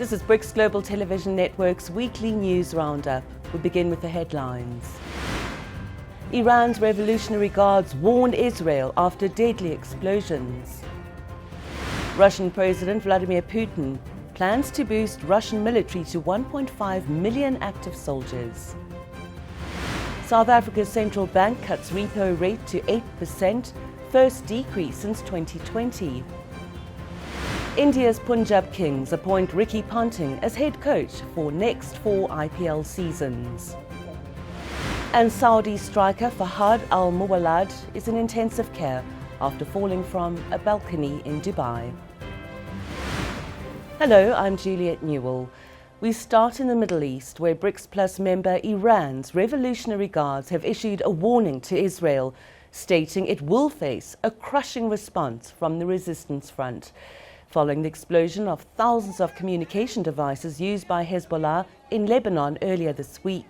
This is BRICS Global Television Network's weekly news roundup. We begin with the headlines. Iran's Revolutionary Guards warn Israel after deadly explosions. Russian President Vladimir Putin plans to boost Russian military to 1.5 million active soldiers. South Africa's central bank cuts repo rate to 8%, first decrease since 2020. India's Punjab Kings appoint Ricky Ponting as head coach for next 4 IPL seasons. And Saudi striker Fahad Al Muwallad is in intensive care after falling from a balcony in Dubai. Hello, I'm Juliet Newell. We start in the Middle East, where BRICS Plus member Iran's Revolutionary Guards have issued a warning to Israel, stating it will face a crushing response from the resistance front, following the explosion of thousands of communication devices used by Hezbollah in Lebanon earlier this week.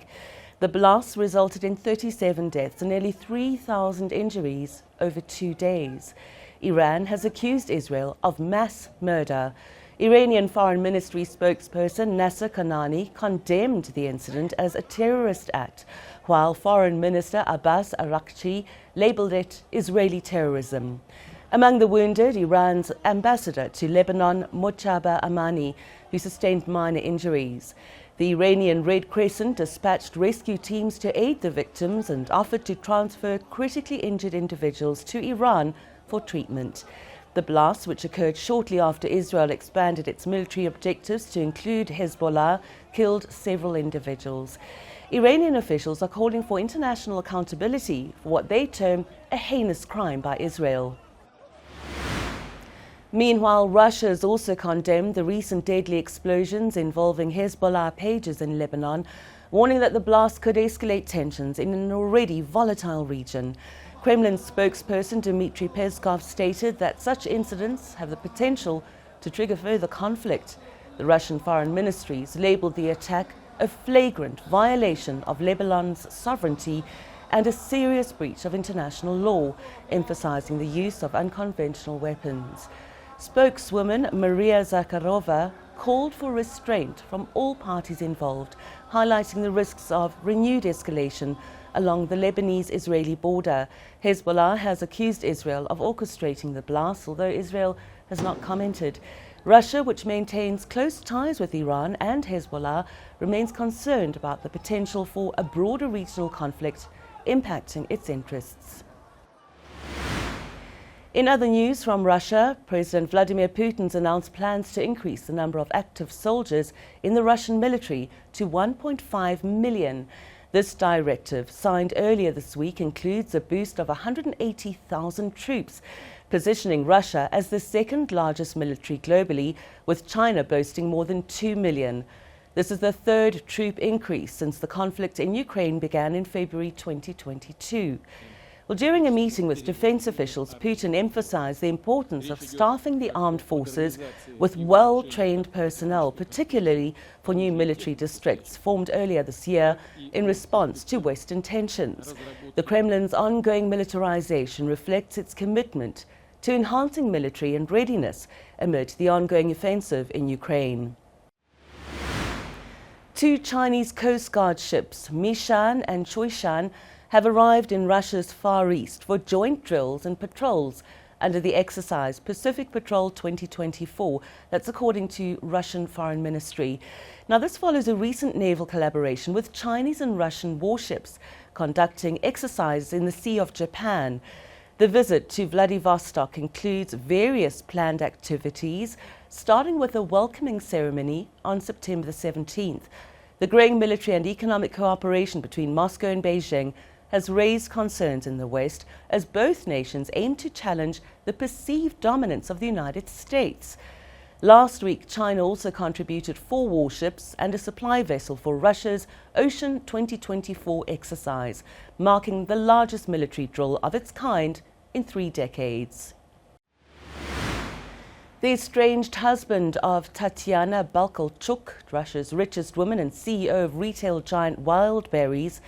The blasts resulted in 37 deaths and nearly 3,000 injuries over 2 days. Iran has accused Israel of mass murder. Iranian Foreign Ministry spokesperson Nasser Kanani condemned the incident as a terrorist act, while Foreign Minister Abbas Araghchi labelled it Israeli terrorism. Among the wounded, Iran's ambassador to Lebanon, Mojtaba Amani, who sustained minor injuries. The Iranian Red Crescent dispatched rescue teams to aid the victims and offered to transfer critically injured individuals to Iran for treatment. The blasts, which occurred shortly after Israel expanded its military objectives to include Hezbollah, killed several individuals. Iranian officials are calling for international accountability for what they term a heinous crime by Israel. Meanwhile, Russia has also condemned the recent deadly explosions involving Hezbollah pages in Lebanon, warning that the blast could escalate tensions in an already volatile region. Kremlin spokesperson Dmitry Peskov stated that such incidents have the potential to trigger further conflict. The Russian Foreign Ministry labelled the attack a flagrant violation of Lebanon's sovereignty and a serious breach of international law, emphasizing the use of unconventional weapons. Spokeswoman Maria Zakharova called for restraint from all parties involved, highlighting the risks of renewed escalation along the Lebanese-Israeli border. Hezbollah has accused Israel of orchestrating the blasts, although Israel has not commented. Russia, which maintains close ties with Iran and Hezbollah, remains concerned about the potential for a broader regional conflict impacting its interests. In other news from Russia, President Vladimir Putin's announced plans to increase the number of active soldiers in the Russian military to 1.5 million. This directive, signed earlier this week, includes a boost of 180,000 troops, positioning Russia as the second largest military globally, with China boasting more than 2 million. This is the third troop increase since the conflict in Ukraine began in February 2022. Well, during a meeting with defense officials, Putin emphasized the importance of staffing the armed forces with well-trained personnel, particularly for new military districts formed earlier this year in response to Western tensions. The Kremlin's ongoing militarization reflects its commitment to enhancing military and readiness amid the ongoing offensive in Ukraine. 2 Chinese Coast Guard ships, Mishan and Choishan, have arrived in Russia's Far East for joint drills and patrols under the exercise Pacific Patrol 2024. That's according to Russian Foreign Ministry. Now, this follows a recent naval collaboration with Chinese and Russian warships conducting exercises in the Sea of Japan. The visit to Vladivostok includes various planned activities, starting with a welcoming ceremony on September the 17th. The growing military and economic cooperation between Moscow and Beijing has raised concerns in the West as both nations aim to challenge the perceived dominance of the United States. Last week, China also contributed 4 warships and a supply vessel for Russia's Ocean 2024 exercise, marking the largest military drill of its kind in 3 decades. The estranged husband of Tatiana Balkalchuk, Russia's richest woman and CEO of retail giant Wildberries,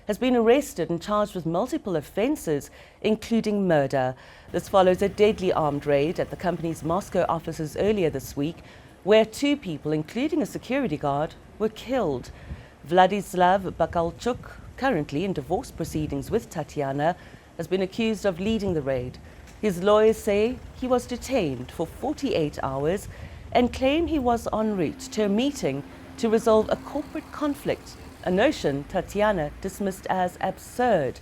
has been arrested and charged with multiple offences, including murder. This follows a deadly armed raid at the company's Moscow offices earlier this week, where 2 people, including a security guard, were killed. Vladislav Bakalchuk, currently in divorce proceedings with Tatiana, has been accused of leading the raid. His lawyers say he was detained for 48 hours and claim he was en route to a meeting to resolve a corporate conflict, a notion Tatiana dismissed as absurd.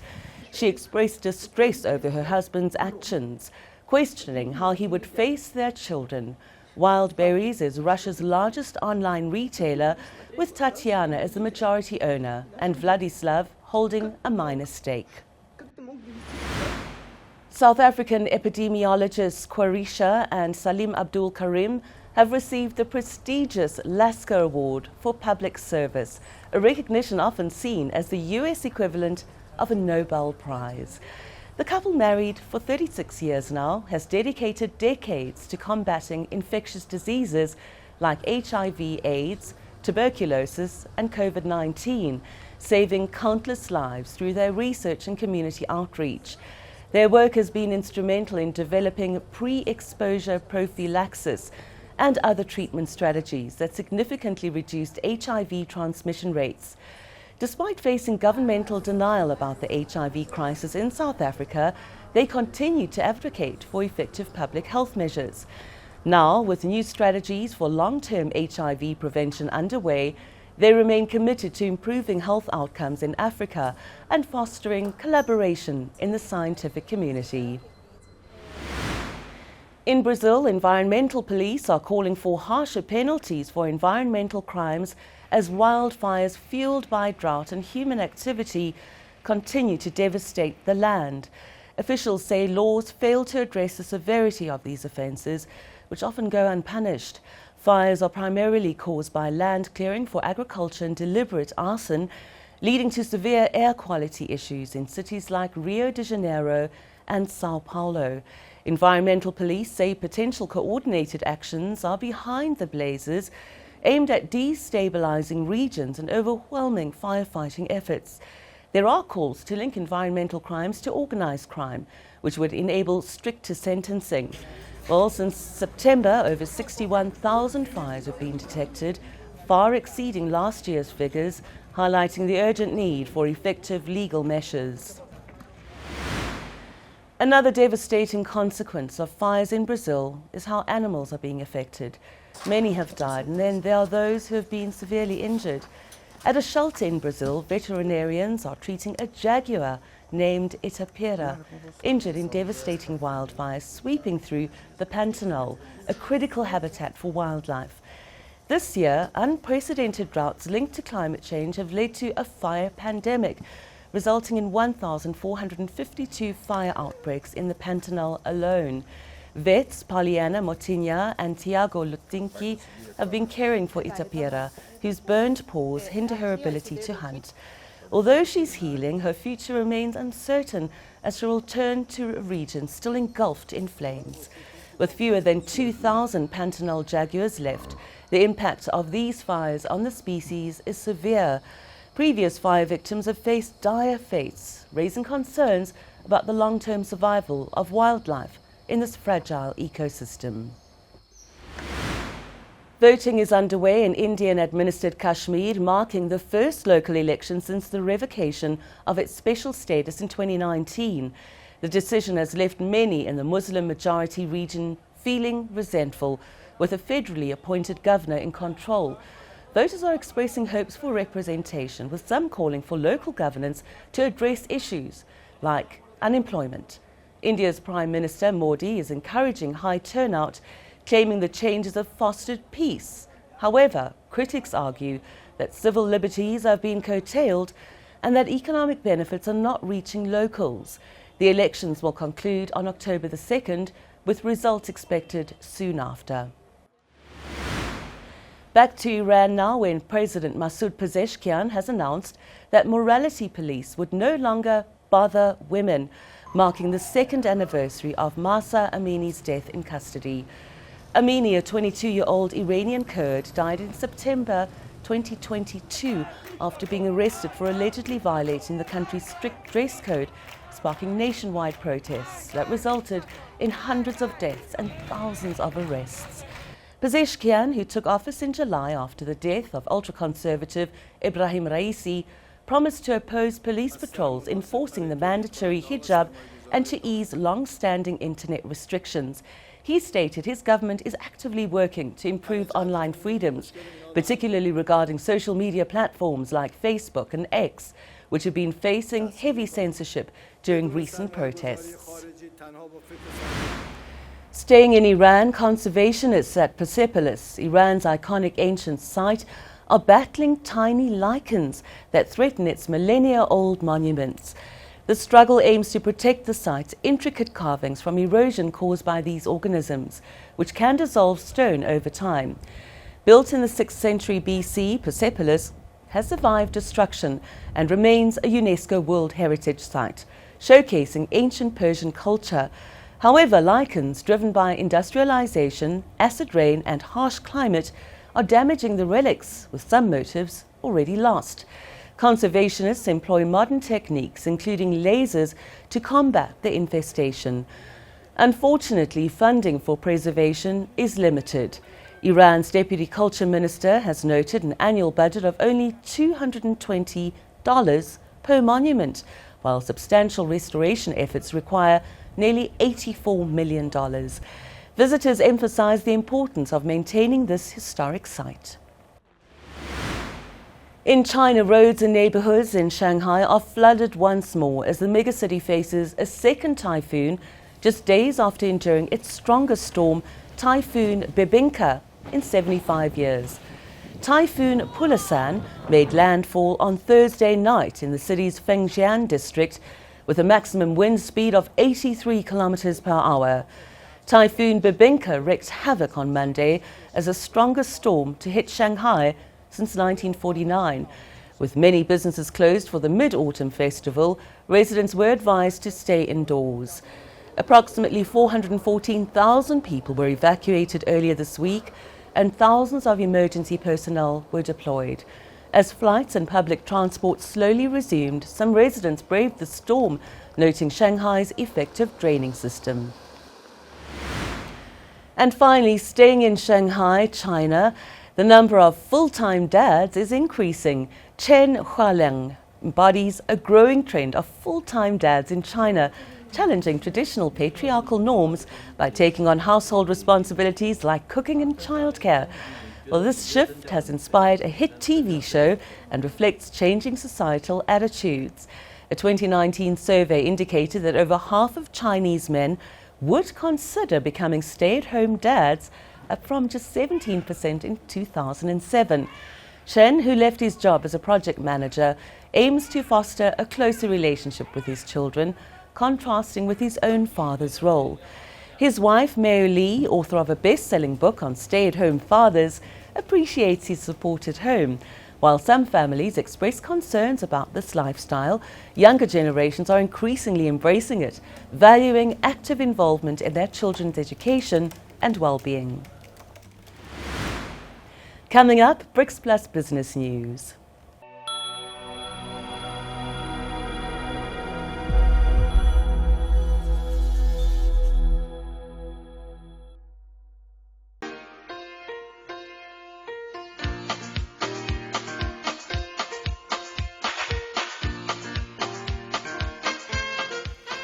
She expressed distress over her husband's actions, questioning how he would face their children. Wildberries is Russia's largest online retailer, with Tatiana as the majority owner and Vladislav holding a minor stake. South African epidemiologists Quarisha and Salim Abdul Karim have received the prestigious Lasker Award for Public Service, a recognition often seen as the US equivalent of a Nobel Prize. The couple, married for 36 years now, has dedicated decades to combating infectious diseases like HIV/AIDS, tuberculosis and COVID-19, saving countless lives through their research and community outreach. Their work has been instrumental in developing pre-exposure prophylaxis and other treatment strategies that significantly reduced HIV transmission rates. Despite facing governmental denial about the HIV crisis in South Africa, they continue to advocate for effective public health measures. Now, with new strategies for long-term HIV prevention underway, they remain committed to improving health outcomes in Africa and fostering collaboration in the scientific community. In Brazil, environmental police are calling for harsher penalties for environmental crimes as wildfires fueled by drought and human activity continue to devastate the land. Officials say laws fail to address the severity of these offences, which often go unpunished. Fires are primarily caused by land clearing for agriculture and deliberate arson, leading to severe air quality issues in cities like Rio de Janeiro and Sao Paulo. Environmental police say potential coordinated actions are behind the blazes, aimed at destabilizing regions and overwhelming firefighting efforts. There are calls to link environmental crimes to organized crime, which would enable stricter sentencing. Well, since September, over 61,000 fires have been detected, far exceeding last year's figures, highlighting the urgent need for effective legal measures. Another devastating consequence of fires in Brazil is how animals are being affected. Many have died, and then there are those who have been severely injured. At a shelter in Brazil, veterinarians are treating a jaguar named Itapira, injured in devastating wildfires sweeping through the Pantanal, a critical habitat for wildlife. This year, unprecedented droughts linked to climate change have led to a fire pandemic, resulting in 1,452 fire outbreaks in the Pantanal alone. Vets Pauliana Motinha and Tiago Lutinki have been caring for Itapira, whose burned paws hinder her ability to hunt. Although she's healing, her future remains uncertain as she will return to a region still engulfed in flames. With fewer than 2,000 Pantanal jaguars left, the impact of these fires on the species is severe. Previous fire victims have faced dire fates, raising concerns about the long-term survival of wildlife in this fragile ecosystem. Voting is underway in Indian-administered Kashmir, marking the first local election since the revocation of its special status in 2019. The decision has left many in the Muslim-majority region feeling resentful, with a federally appointed governor in control. Voters are expressing hopes for representation, with some calling for local governance to address issues like unemployment. India's Prime Minister Modi is encouraging high turnout, claiming the changes have fostered peace. However, critics argue that civil liberties are being curtailed and that economic benefits are not reaching locals. The elections will conclude on October the 2nd, with results expected soon after. Back to Iran now, when President Masoud Pezeshkian has announced that morality police would no longer bother women, marking the 2nd anniversary of Mahsa Amini's death in custody. Amini, a 22-year-old Iranian Kurd, died in September 2022 after being arrested for allegedly violating the country's strict dress code, sparking nationwide protests that resulted in hundreds of deaths and thousands of arrests. Pezeshkian, who took office in July after the death of ultra-conservative Ibrahim Raisi, promised to oppose police patrols enforcing the mandatory hijab and to ease long-standing internet restrictions. He stated his government is actively working to improve online freedoms, particularly regarding social media platforms like Facebook and X, which have been facing heavy censorship during recent protests. Staying in Iran, conservationists at Persepolis, Iran's iconic ancient site, are battling tiny lichens that threaten its millennia-old monuments. The struggle aims to protect the site's intricate carvings from erosion caused by these organisms, which can dissolve stone over time. Built in the 6th century BC, Persepolis has survived destruction and remains a UNESCO World Heritage Site, showcasing ancient Persian culture. However, lichens driven by industrialization, acid rain and harsh climate are damaging the relics, with some motifs already lost. Conservationists employ modern techniques, including lasers, to combat the infestation. Unfortunately, funding for preservation is limited. Iran's Deputy Culture Minister has noted an annual budget of only $220 per monument, while substantial restoration efforts require nearly $84 million. Visitors emphasize the importance of maintaining this historic site. In China, roads and neighborhoods in Shanghai are flooded once more as the megacity faces a second typhoon just days after enduring its strongest storm, Typhoon Bebinca, in 75 years. Typhoon Pulasan made landfall on Thursday night in the city's Fengjian district with a maximum wind speed of 83 kilometers per hour. Typhoon Bebinca wreaked havoc on Monday as the strongest storm to hit Shanghai since 1949. With many businesses closed for the Mid-Autumn Festival, residents were advised to stay indoors. Approximately 414,000 people were evacuated earlier this week, and thousands of emergency personnel were deployed. As flights and public transport slowly resumed, some residents braved the storm, noting Shanghai's effective draining system. And finally, staying in Shanghai, China, the number of full-time dads is increasing. Chen Hualiang embodies a growing trend of full-time dads in China, challenging traditional patriarchal norms by taking on household responsibilities like cooking and childcare. Well, this shift has inspired a hit TV show and reflects changing societal attitudes. A 2019 survey indicated that over half of Chinese men would consider becoming stay-at-home dads, up from just 17% in 2007. Chen, who left his job as a project manager, aims to foster a closer relationship with his children, contrasting with his own father's role. His wife, Mei Li, author of a best-selling book on stay-at-home fathers, appreciates his support at home. While some families express concerns about this lifestyle, younger generations are increasingly embracing it, valuing active involvement in their children's education and well-being. Coming up, BRICS Plus Business News.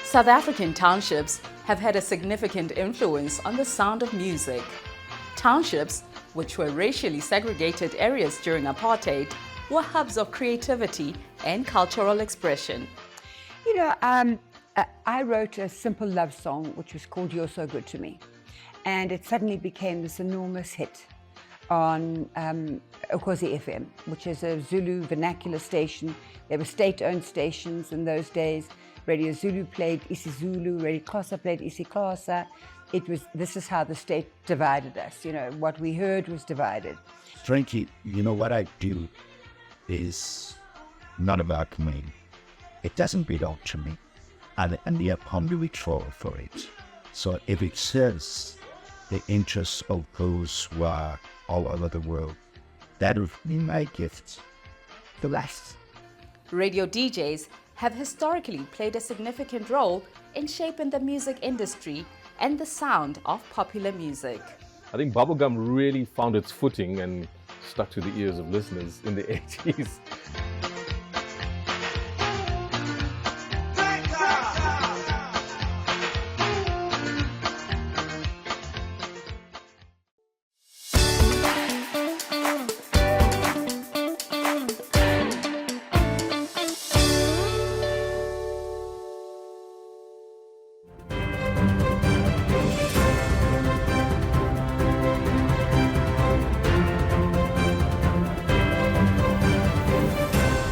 South African townships have had a significant influence on the sound of music. Townships, which were racially segregated areas during apartheid, were hubs of creativity and cultural expression. You know, I wrote a simple love song which was called You're So Good to Me, and it suddenly became this enormous hit on Ukhozi FM, which is a Zulu vernacular station. There were state-owned stations in those days. Radio Zulu played isiZulu, Radio Xhosa played isiXhosa. This is how the state divided us. You know, what we heard was divided. Frankly, you know, what I do is not about me. It doesn't belong to me. And the humbly for it. So if it serves the interests of those who are all over the world, that would be my gift. The last. Radio DJs have historically played a significant role in shaping the music industry and the sound of popular music. I think bubblegum really found its footing and stuck to the ears of listeners in the 80s.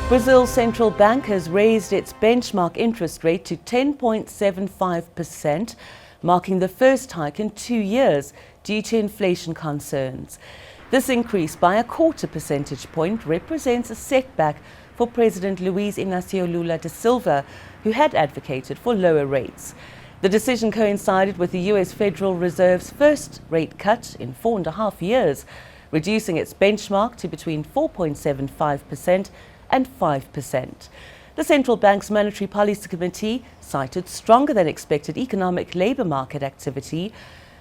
Brazil's central bank has raised its benchmark interest rate to 10.75%, marking the first hike in 2 years due to inflation concerns. This increase by a quarter percentage point represents a setback for President Luiz Inácio Lula da Silva, who had advocated for lower rates. The decision coincided with the US Federal Reserve's first rate cut in 4.5 years, reducing its benchmark to between 4.75% and 5%. The central bank's Monetary Policy Committee cited stronger than expected economic labour market activity,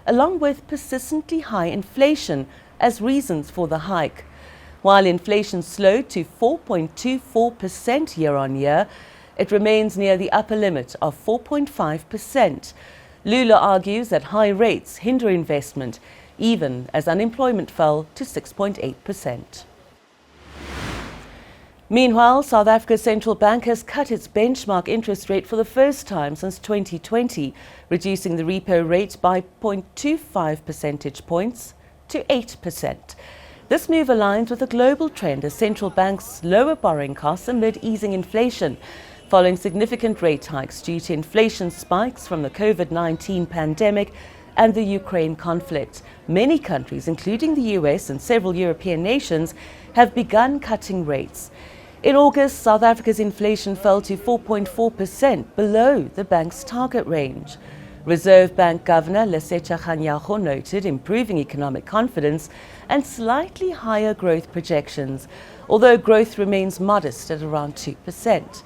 along with persistently high inflation as reasons for the hike. While inflation slowed to 4.24% year on year, it remains near the upper limit of 4.5%. Lula argues that high rates hinder investment, even as unemployment fell to 6.8%. Meanwhile, South Africa's central bank has cut its benchmark interest rate for the first time since 2020, reducing the repo rate by 0.25 percentage points to 8%. This move aligns with a global trend as central banks lower borrowing costs amid easing inflation, following significant rate hikes due to inflation spikes from the COVID-19 pandemic and the Ukraine conflict. Many countries, including the US and several European nations, have begun cutting rates. In August, South Africa's inflation fell to 4.4%, below the bank's target range. Reserve Bank Governor Lesetja Kganyago noted improving economic confidence and slightly higher growth projections, although growth remains modest at around 2%.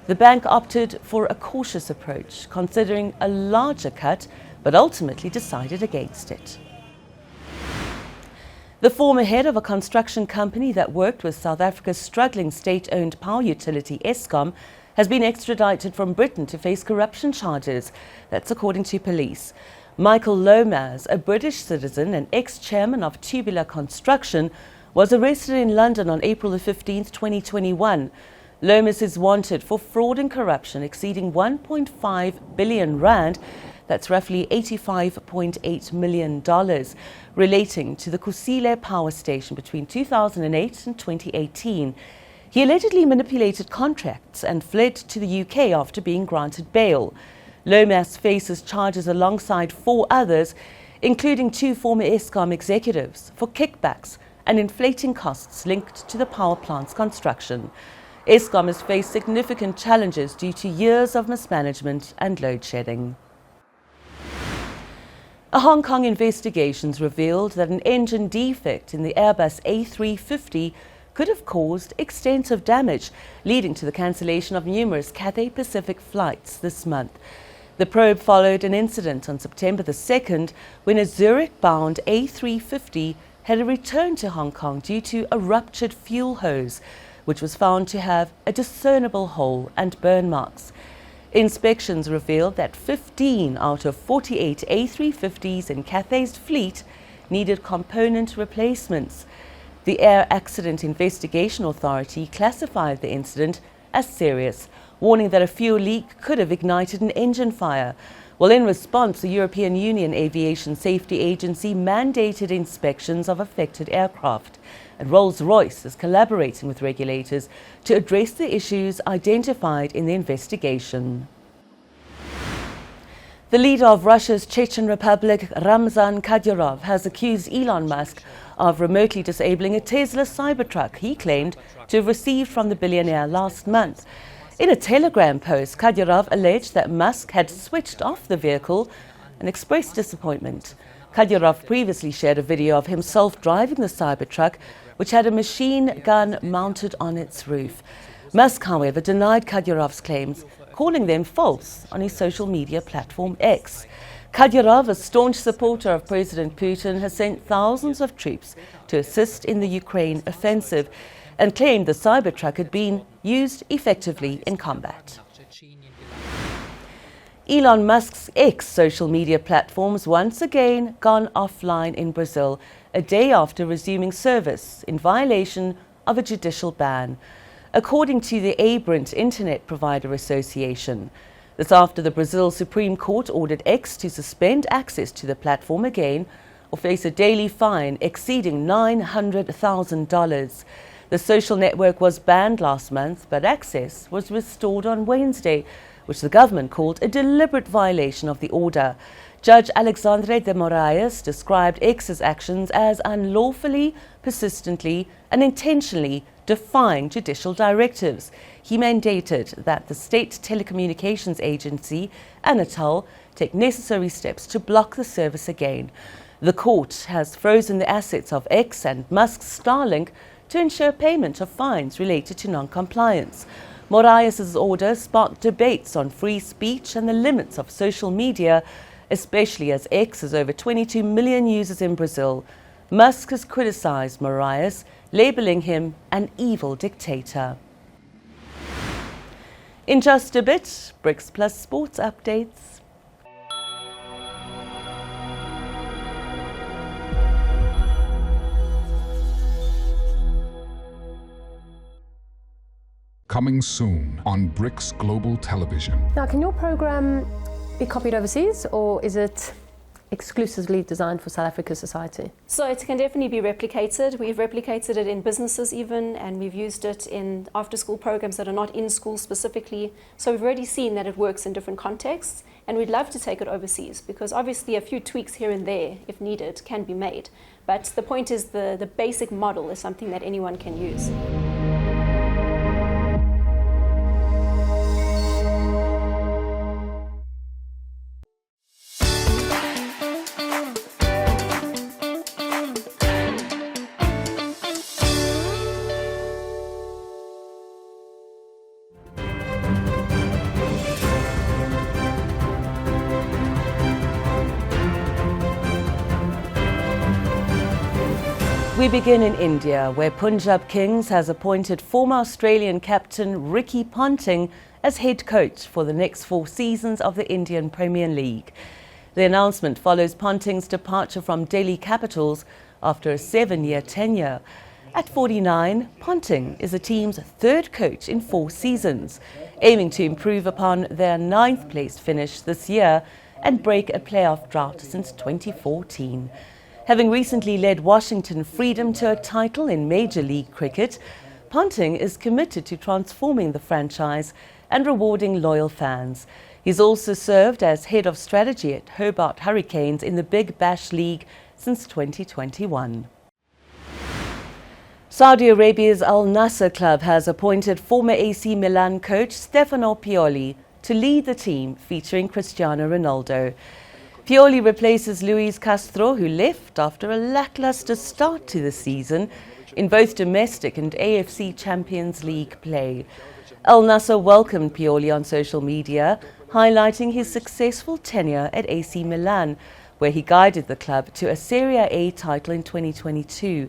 The bank opted for a cautious approach, considering a larger cut, but ultimately decided against it. The former head of a construction company that worked with South Africa's struggling state-owned power utility Eskom has been extradited from Britain to face corruption charges. That's according to police. Michael Lomas, a British citizen and ex-chairman of Tubular Construction, was arrested in London on April 15, 2021. Lomas is wanted for fraud and corruption exceeding 1.5 billion rand, that's roughly $85.8 million, relating to the Kusile power station between 2008 and 2018. He allegedly manipulated contracts and fled to the UK after being granted bail. Lomas faces charges alongside 4 others, including 2 former Eskom executives, for kickbacks and inflating costs linked to the power plant's construction. Eskom has faced significant challenges due to years of mismanagement and load shedding. A Hong Kong investigation revealed that an engine defect in the Airbus A350 could have caused extensive damage, leading to the cancellation of numerous Cathay Pacific flights this month. The probe followed an incident on September the 2nd when a Zurich-bound A350 had returned to Hong Kong due to a ruptured fuel hose, which was found to have a discernible hole and burn marks. Inspections revealed that 15 out of 48 A350s in Cathay's fleet needed component replacements. The Air Accident Investigation Authority classified the incident as serious, warning that a fuel leak could have ignited an engine fire. Well, in response, the European Union Aviation Safety Agency mandated inspections of affected aircraft, and Rolls-Royce is collaborating with regulators to address the issues identified in the investigation. The leader of Russia's Chechen Republic, Ramzan Kadyrov, has accused Elon Musk of remotely disabling a Tesla Cybertruck he claimed to have received from the billionaire last month. In a Telegram post, Kadyrov alleged that Musk had switched off the vehicle and expressed disappointment. Kadyrov previously shared a video of himself driving the Cybertruck, which had a machine gun mounted on its roof. Musk, however, denied Kadyrov's claims, calling them false on his social media platform X. Kadyrov, a staunch supporter of President Putin, has sent thousands of troops to assist in the Ukraine offensive and claimed the Cybertruck had been used effectively in combat. Elon Musk's X social media platforms once again gone offline in Brazil a day after resuming service in violation of a judicial ban, according to the Abrant Internet Provider Association. This after the Brazil Supreme Court ordered X to suspend access to the platform again or face a daily fine exceeding $900,000. The social network was banned last month, but access was restored on Wednesday, which the government called a deliberate violation of the order. Judge Alexandre de Moraes described X's actions as unlawfully, persistently and intentionally defying judicial directives. He mandated that the state telecommunications agency, Anatel, take necessary steps to block the service again. The court has frozen the assets of X and Musk's Starlink to ensure payment of fines related to non-compliance. Moraes' order sparked debates on free speech and the limits of social media, especially as X has over 22 million users in Brazil. Musk has criticized Moraes, labeling him an evil dictator. In just a bit, BRICS Plus sports updates. Coming soon on BRICS Global Television. Now, can your program be copied overseas, or is it exclusively designed for South Africa's society? So it can definitely be replicated. We've replicated it in businesses even, and we've used it in after-school programs that are not in school specifically. So we've already seen that it works in different contexts, and we'd love to take it overseas because obviously a few tweaks here and there, if needed, can be made. But the point is the basic model is something that anyone can use. We begin in India, where Punjab Kings has appointed former Australian captain Ricky Ponting as head coach for the next 4 seasons of the Indian Premier League. The announcement follows Ponting's departure from Delhi Capitals after a 7-year tenure. At 49, Ponting is the team's 3rd coach in 4 seasons, aiming to improve upon their 9th place finish this year and break a playoff drought since 2014. Having recently led Washington Freedom to a title in Major League Cricket, Ponting is committed to transforming the franchise and rewarding loyal fans. He's also served as head of strategy at Hobart Hurricanes in the Big Bash League since 2021. Saudi Arabia's Al Nassr club has appointed former AC Milan coach Stefano Pioli to lead the team featuring Cristiano Ronaldo. Pioli replaces Luis Castro, who left after a lackluster start to the season in both domestic and AFC Champions League play. Al Nassr welcomed Pioli on social media, highlighting his successful tenure at AC Milan, where he guided the club to a Serie A title in 2022.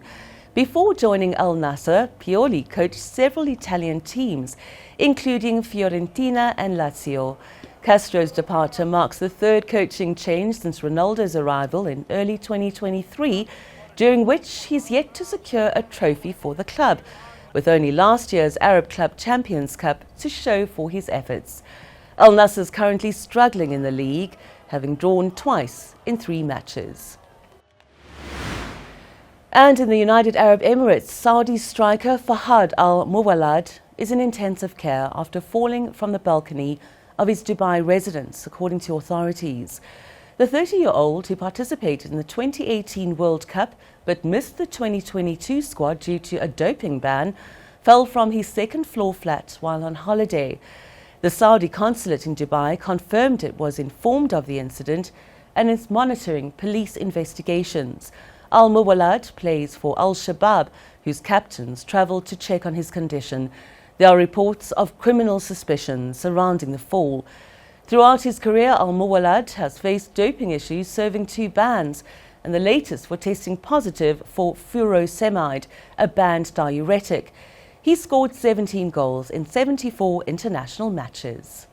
Before joining Al Nassr, Pioli coached several Italian teams, including Fiorentina and Lazio. Castro's departure marks the 3rd coaching change since Ronaldo's arrival in early 2023, during which he's yet to secure a trophy for the club, with only last year's Arab Club Champions Cup to show for his efforts. Al Nassr is currently struggling in the league, having drawn twice in 3 matches. And in the United Arab Emirates, Saudi striker Fahad Al-Muwallad is in intensive care after falling from the balcony of his Dubai residence, according to authorities. The 30-year-old, who participated in the 2018 World Cup but missed the 2022 squad due to a doping ban, fell from his 2nd floor flat while on holiday. The Saudi consulate in Dubai confirmed it was informed of the incident and is monitoring police investigations. Al-Muwallad plays for Al-Shabaab, whose captains travelled to check on his condition. There are reports of criminal suspicions surrounding the fall. Throughout his career, Al-Muwallad has faced doping issues, serving 2 bans, and the latest for testing positive for furosemide, a banned diuretic. He scored 17 goals in 74 international matches.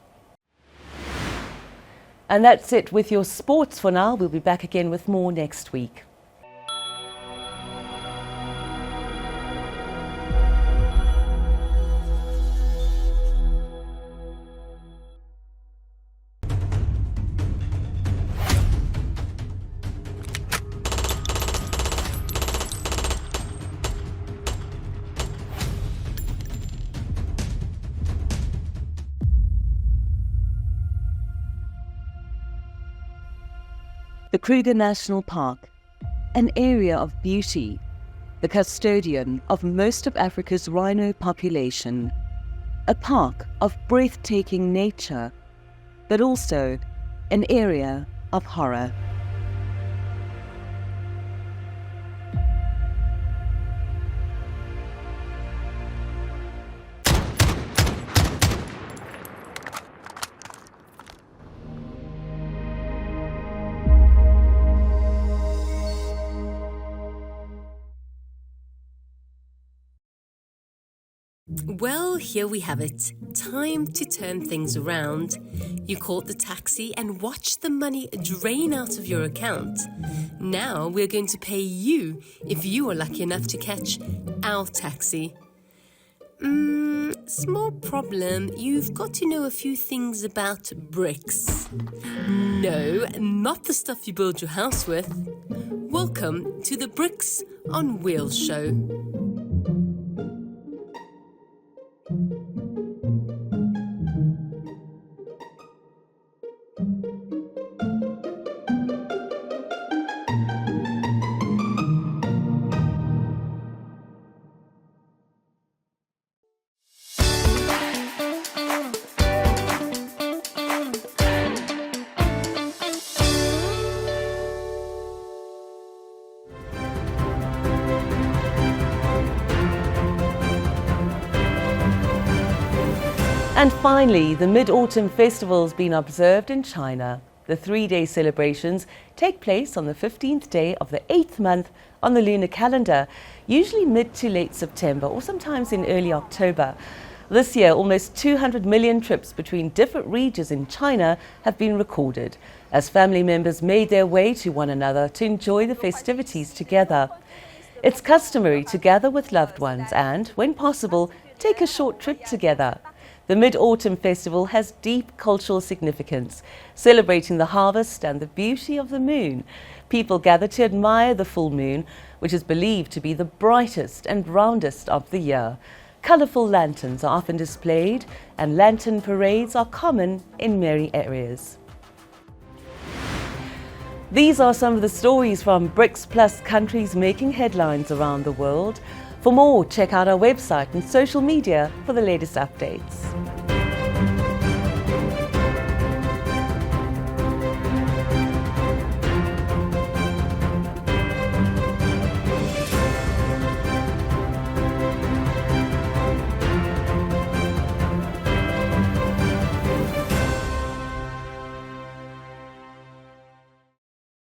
And that's it with your sports for now. We'll be back again with more next week. The Kruger National Park, an area of beauty, the custodian of most of Africa's rhino population, a park of breathtaking nature, but also an area of horror. Well, here we have it. Time to turn things around. You caught the taxi and watched the money drain out of your account. Now we're going to pay you if you are lucky enough to catch our taxi. Small problem. You've got to know a few things about BRICS. No, not the stuff you build your house with. Welcome to the BRICS on Wheels show. And finally, the Mid-Autumn Festival's been observed in China. The 3-day celebrations take place on the 15th day of the 8th month on the lunar calendar, usually mid to late September or sometimes in early October. This year, almost 200 million trips between different regions in China have been recorded, as family members made their way to one another to enjoy the festivities together. It's customary to gather with loved ones and, when possible, take a short trip together. The Mid-Autumn Festival has deep cultural significance, celebrating the harvest and the beauty of the moon. People gather to admire the full moon, which is believed to be the brightest and roundest of the year. Colourful lanterns are often displayed, and lantern parades are common in many areas. These are some of the stories from BRICS Plus countries making headlines around the world. For more, check out our website and social media for the latest updates.